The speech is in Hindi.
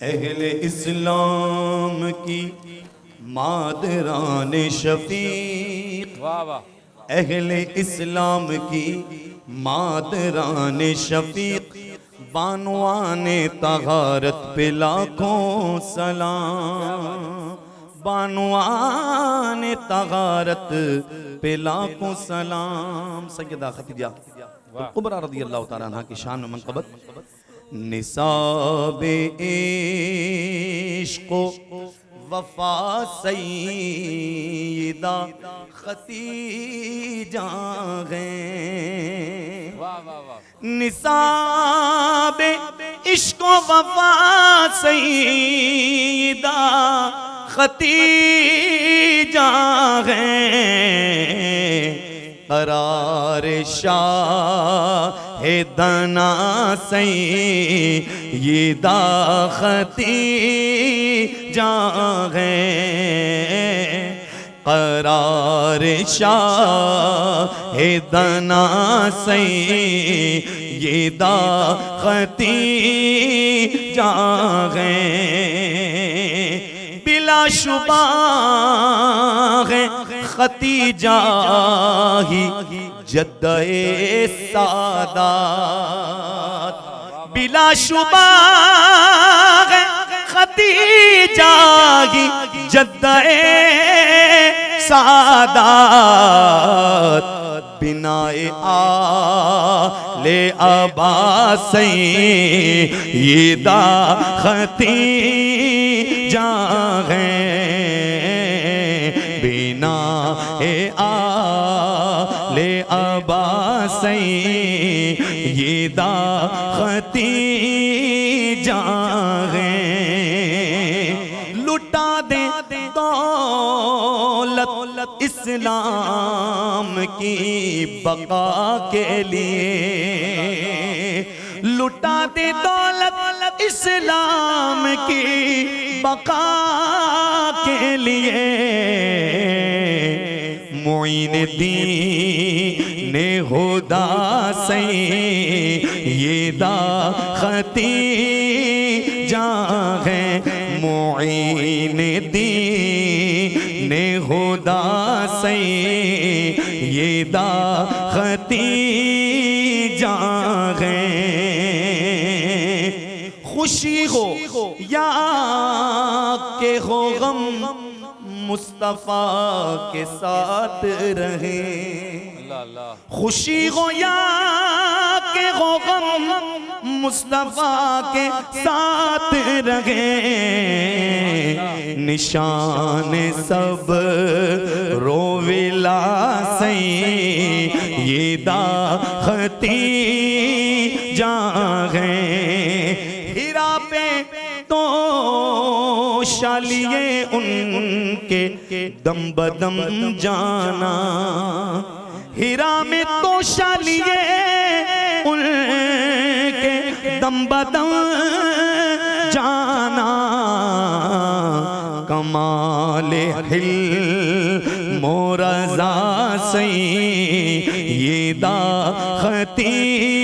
अहले इस्लाम की मादरान शफीक, वाह वाह, अहले इस्लाम की मादरान शफीक, बानुआने तहारत पे लाखों सलाम, बानुआने तहारत पे लाखों सलाम। सैयदा खदीजा कुबरा रज़ियल्लाहु ताला अन्हा की शान में मनक़बत निसाबे इश्क़ वफ़ा सय्यदा खतीजा हैं। वाह वाह वाह, निसाबे इश्क़ वफ़ा सय्यदा खतीजा हैं। करार शाह दना सय्यदा खतीजा हैं। करार शाह दना सय्यदा खतीजा हैं। बिला शुबा है खतीजा ही जद्दे सादात, बिला शुबा है खतीजा ही जद्दे सादात। बिनाए आले अब्बास सय्यदा खतीजा हैं। बिनाए आले अब्बास सय्यदा खतीजा हैं। लुटा दे दौलत इस्लाम की बका के लिए, लुटा दे दौलत इस्लाम की बका के लिए। मुईन दीन हुदा सय्यदा खतीजा हैं। मुईन दीन हुदा सय्यदा खतीजा हैं। खुशी हो या के हो गम मुस्तफा के साथ रहे। अल्लाह अल्लाह, खुशी हो या के हो गम मुस्तफा के साथ रहे। निशान सब रोविला सय्यदा खतीजा हैं। हीरा पे तो शालिए उनके दम बदम जाना, हीरा में तो शालिए उनके दम बदम जाना। कमाले हिल मोरज़ा सय्यदा खतीजा